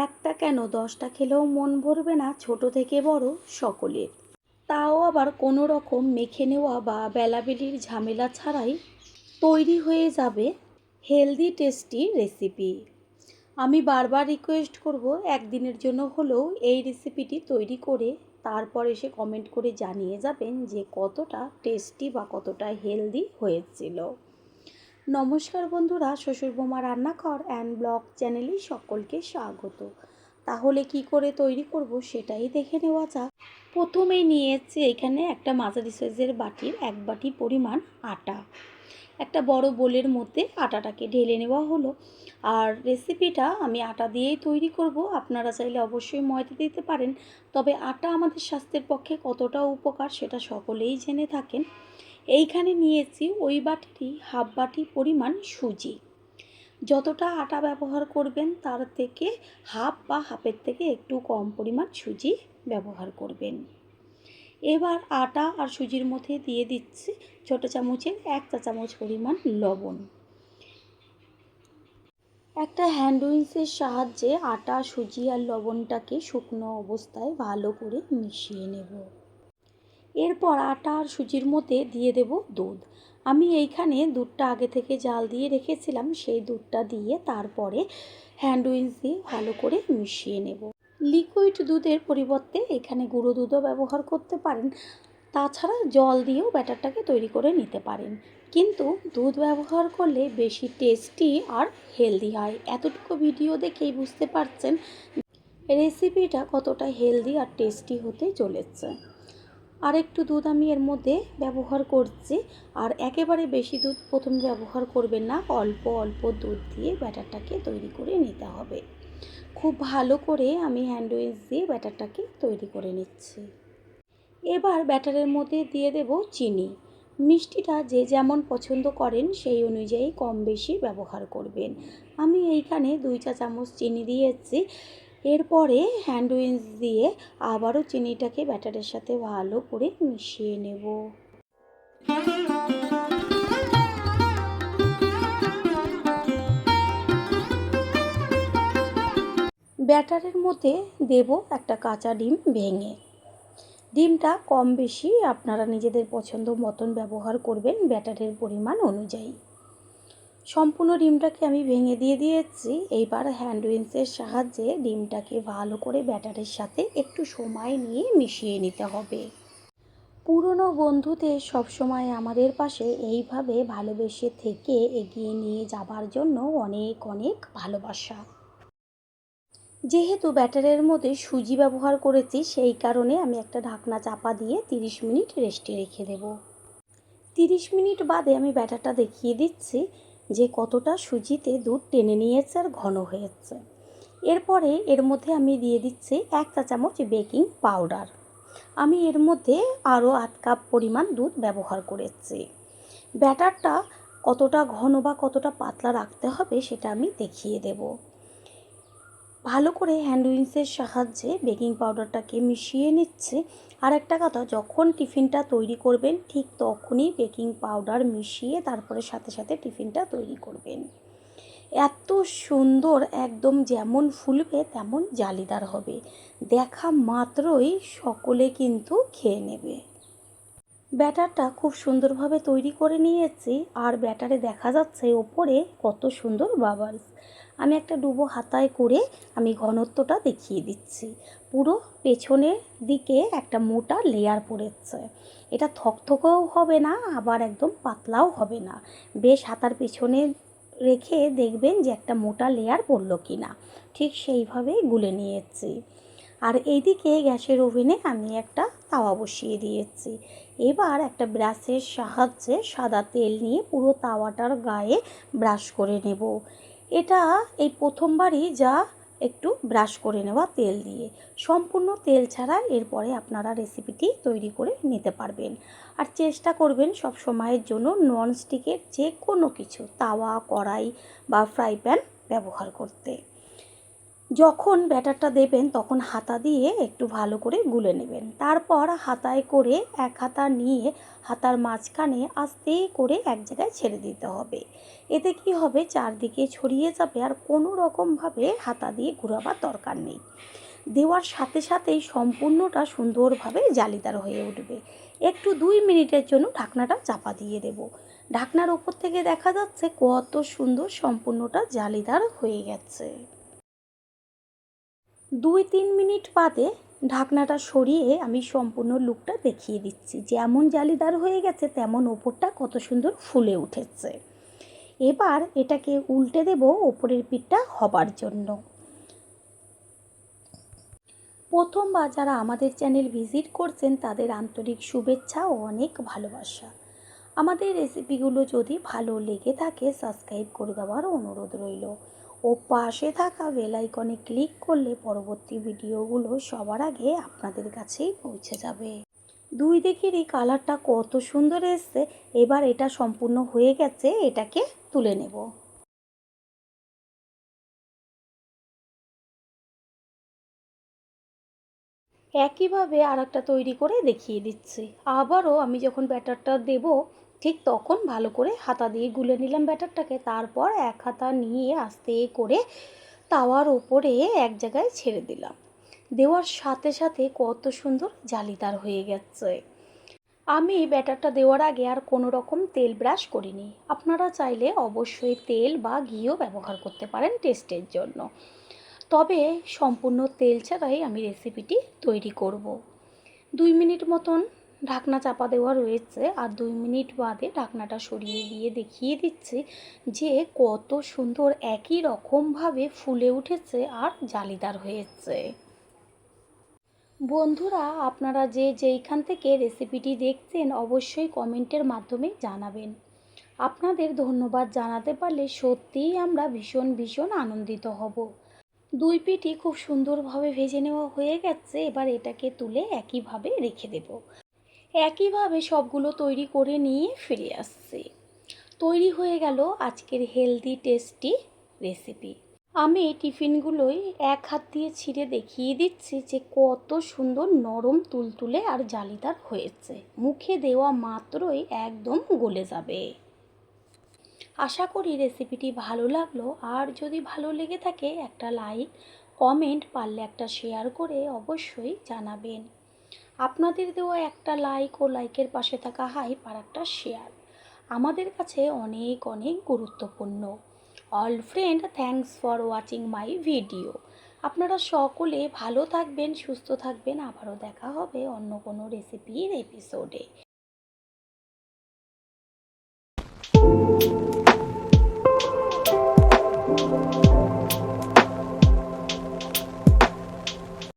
একটা কেন 10টা খেলেও মন ভরবে না ছোট থেকে বড় সকলের। তাও আবার কোনো রকম মেখে নেওয়া বা বেলাবেলির ঝামেলা ছাড়াই তৈরি হয়ে যাবে হেলদি টেস্টি রেসিপি। আমি বারবার রিকোয়েস্ট করব একদিনের জন্য হলেও এই রেসিপিটি তৈরি করে তারপর এসে কমেন্ট করে জানিয়ে যাবেন যে কতটা টেস্টি বা কতটা হেলদি হয়েছিল। নমস্কার বন্ধুরা, শ্বশুরবৌমা রান্নাঘর অ্যান্ড ব্লগ চ্যানেলে সকলকে স্বাগত। তাহলে কি করে তৈরি করব সেটাই দেখে নেওয়া যাক। প্রথমেই নিয়েছি এখানে একটা মাঝারি সাইজের বাটির 1 বাটি পরিমাণ আটা। একটা বড় বোলের মধ্যে আটাটাকে ঢেলে নেওয়া হলো। আর রেসিপিটা আমি আটা দিয়েই তৈরি করব, আপনারা চাইলে অবশ্যই ময়দা দিতে পারেন। তবে আটা আমাদের স্বাস্থ্যের পক্ষে কতটা উপকার সেটা সকলেই জেনে থাকেন। এইখানে নিয়েছি ওই বাটিরই হাফ বাটি পরিমাণ সুজি। যতটা আটা ব্যবহার করবেন তার থেকে হাফ বা হাফের থেকে একটু কম পরিমাণ সুজি ব্যবহার করবেন। এবার আটা আর সুজির মধ্যে দিয়ে দিচ্ছি ছোটো চামচের 1 চা চামচ পরিমাণ লবণ। একটা হ্যান্ড উইন্সের সাহায্যে আটা, সুজি আর লবণটাকে শুকনো অবস্থায় ভালো করে মিশিয়ে নেব। এরপর আটা আর সুজির মধ্যে দিয়ে দেব দুধ। আমি এইখানে দুধটা আগে থেকে জাল দিয়ে রেখেছিলাম, সেই দুধটা দিয়ে তারপরে হ্যান্ড উইন্স দিয়ে ভালো করে মিশিয়ে নেব। লিকুইড দুধের পরিবর্তে এখানে গুঁড়ো দুধও ব্যবহার করতে পারেন। তাছাড়া জল দিয়েও ব্যাটারটাকে তৈরি করে নিতে পারেন, কিন্তু দুধ ব্যবহার করলে বেশি টেস্টি আর হেলদি হয়। এতটুকু ভিডিও দেখেই বুঝতে পারছেন রেসিপিটা কতটা হেলদি আর টেস্টি হতে চলেছে। আর একটু দুধ আমি এর মধ্যে ব্যবহার করছি। আর একেবারে বেশি দুধ প্রথমে ব্যবহার করবেন না, অল্প অল্প দুধ দিয়ে ব্যাটারটাকে তৈরি করে নিতে হবে। খুব ভালো করে আমি হ্যান্ড উইচ দিয়ে ব্যাটারটাকে তৈরি করে নিচ্ছি। এবার ব্যাটারের মধ্যে দিয়ে দেব চিনি। মিষ্টিটা যে যেমন পছন্দ করেন সেই অনুযায়ী কম বেশি ব্যবহার করবেন। আমি এইখানে 2 চা চামচ চিনি দিয়েছি। এরপরে হ্যান্ড উইচ দিয়ে আবারও চিনিটাকে ব্যাটারের সাথে ভালো করে মিশিয়ে নেব। ব্যাটারের মধ্যে দেব একটা কাঁচা ডিম ভেঙে। ডিমটা কম বেশি আপনারা নিজেদের পছন্দ মতন ব্যবহার করবেন ব্যাটারের পরিমাণ অনুযায়ী। সম্পূর্ণ ডিমটাকে আমি ভেঙে দিয়ে দিয়েছি। এইবার হ্যান্ড উইচের সাহায্যে ডিমটাকে ভালো করে ব্যাটারের সাথে একটু সময় নিয়ে মিশিয়ে নিতে হবে। পুরনো বন্ধুদের সবসময় আমাদের পাশে এইভাবে ভালোবেসে থেকে এগিয়ে নিয়ে যাবার জন্য অনেক অনেক ভালোবাসা। যেহেতু ব্যাটারের মধ্যে সুজি ব্যবহার করেছি সেই কারণে আমি একটা ঢাকনা চাপা দিয়ে 30 মিনিট রেস্টে রেখে দেব। 30 মিনিট বাদে আমি ব্যাটারটা দেখিয়ে দিচ্ছি যে কতটা সুজিতে দুধ টেনে নিয়েছে আর ঘন হয়েছে। এরপরে এর মধ্যে আমি দিয়ে দিচ্ছি 1 চা চামচ বেকিং পাউডার। আমি এর মধ্যে আরও আধ কাপ পরিমাণ দুধ ব্যবহার করেছি। ব্যাটারটা কতটা ঘন বা কতটা পাতলা রাখতে হবে সেটা আমি দেখিয়ে দেব। ভালো করে হ্যান্ড উইচের সাহায্যে বেকিং পাউডারটাকে মিশিয়ে নিচ্ছে। আর একটা কথা, যখন টিফিনটা তৈরি করবেন ঠিক তখনই বেকিং পাউডার মিশিয়ে তারপরে সাথে সাথে টিফিনটা তৈরি করবেন। এত সুন্দর, একদম যেমন ফুলবে তেমন জালিদার হবে, দেখা মাত্রই সকলে কিন্তু খেয়ে নেবে। ব্যাটারটা খুব সুন্দরভাবে তৈরি করে নিয়েছি। আর ব্যাটারে দেখা যাচ্ছে ওপরে কত সুন্দর বাবলস। আমি একটা ডুবো হাতায় করে আমি ঘনত্বটা দেখিয়ে দিচ্ছি। পুরো পেছনের দিকে একটা মোটা লেয়ার পড়েছে। এটা থকথকেও হবে না আবার একদম পাতলাও হবে না। বেশ হাতার পেছনে রেখে দেখবেন যে একটা মোটা লেয়ার পড়লো কি না। ঠিক সেইভাবেই গুলে নিয়েছি। আর এইদিকে গ্যাসের ওভেনে আমি একটা তাওয়া বসিয়ে দিয়েছি। এবার একটা ব্রাশের সাহায্যে সাদা তেল নিয়ে পুরো তাওয়াটার গায়ে ব্রাশ করে নেব। এটা এই প্রথমবারই যা একটু ব্রাশ করে নেওয়া তেল দিয়ে, সম্পূর্ণ তেল ছাড়া এরপরে আপনারা রেসিপিটি তৈরি করে নিতে পারবেন। আর চেষ্টা করবেন সব সময়ের জন্য ননস্টিকের যে কোনো কিছু তাওয়া, কড়াই বা ফ্রাই প্যান ব্যবহার করতে। যখন ব্যাটারটা দেবেন তখন হাতা দিয়ে একটু ভালো করে গুলে নেবেন। তারপর হাতায় করে এক হাতা নিয়ে হাতার মাঝখানে আস্তে করে এক জায়গায় ছেড়ে দিতে হবে। এতে কি হবে, চারদিকে ছড়িয়ে যাবে আর কোনো রকমভাবে হাতা দিয়ে ঘোরাবার দরকার নেই। দেওয়ার সাথে সাথেই সম্পূর্ণটা সুন্দরভাবে জালিদার হয়ে উঠবে। একটু 2 মিনিটের জন্য ঢাকনাটা চাপা দিয়ে দেব। ঢাকনার ওপর থেকে দেখা যাচ্ছে কত সুন্দর সম্পূর্ণটা জালিদার হয়ে গেছে। 2-3 মিনিট বাদে ঢাকনাটা সরিয়ে আমি সম্পূর্ণ লুকটা দেখিয়ে দিচ্ছি। যেমন জালিদার হয়ে গেছে তেমন ওপরটা কত সুন্দর ফুলে উঠেছে। এবার এটাকে উল্টে দেব ওপরের পিঠটা হবার জন্য। প্রথমবার যারা আমাদের চ্যানেল ভিজিট করছেন তাদের আন্তরিক শুভেচ্ছা ও অনেক ভালোবাসা। আমাদের রেসিপিগুলো যদি ভালো লেগে থাকে সাবস্ক্রাইব করে দেওয়ার অনুরোধ রইল ও পাশে থাকা বেল আইকনে ক্লিক করলে পরবর্তী ভিডিওগুলো সবার আগে আপনাদের কাছেই পৌঁছে যাবে। দুই দিকেরই কালারটা কত সুন্দর এসছে। এবার এটা সম্পূর্ণ হয়ে গেছে, এটাকে তুলে নেব। একইভাবে আর একটা তৈরি করে দেখিয়ে দিচ্ছি। আবারও আমি যখন ব্যাটারটা দেব ঠিক তখন ভালো করে হাতা দিয়ে গুলে নিলাম ব্যাটারটাকে। তারপর এক হাতা নিয়ে আস্তে করে তাওয়ার ওপরে এক জায়গায় ছেড়ে দিলাম। দেওয়ার সাথে সাথে কত সুন্দর জালিদার হয়ে গেছে। আমি ব্যাটারটা দেওয়ার আগে আর কোনো রকম তেল ব্রাশ করিনি। আপনারা চাইলে অবশ্যই তেল বা ঘিও ব্যবহার করতে পারেন টেস্টের জন্য। তবে সম্পূর্ণ তেল ছাড়াই আমি রেসিপিটি তৈরি করব। 2 মিনিট মতন ঢাকনা চাপা দেওয়া রয়েছে আর 2 মিনিট বাদে ঢাকনাটা সরিয়ে দিয়ে দেখিয়ে দিচ্ছি যে কত সুন্দর একই রকমভাবে ফুলে উঠেছে আর জালিদার হয়েছে। বন্ধুরা, আপনারা যে যেইখান থেকে রেসিপিটি দেখছেন অবশ্যই কমেন্টের মাধ্যমে জানাবেন। আপনাদের ধন্যবাদ জানাতে পারলে সত্যিই আমরা ভীষণ ভীষণ আনন্দিত হব। দুই পিঠই খুব সুন্দরভাবে ভেজে নেওয়া হয়ে গেছে। এবার এটাকে তুলে একইভাবে রেখে দেব। একইভাবে সবগুলো তৈরি করে নিয়ে ফিরে আসছি। তৈরি হয়ে গেল আজকের হেলদি টেস্টি রেসিপি। আমি টিফিনগুলোই এক হাত দিয়ে ছিঁড়ে দেখিয়ে দিচ্ছি যে কত সুন্দর নরম তুলতুলে আর জালিদার হয়েছে। মুখে দেওয়া মাত্রই একদম গলে যাবে। আশা করি রেসিপিটি ভালো লাগলো। আর যদি ভালো লেগে থাকে একটা লাইক, কমেন্ট, পারলে একটা শেয়ার করে অবশ্যই জানাবেন। আপনাদের দেওয়া একটা লাইক ও লাইকের পাশে থাকা হাইপ আর একটা শেয়ার আমাদের কাছে অনেক অনেক গুরুত্বপূর্ণ। All friend, thanks for watching my video. আপনারা সকলে ভালো থাকবেন, সুস্থ থাকবেন। আবারও দেখা হবে অন্য কোনো রেসিপির এপিসোডে।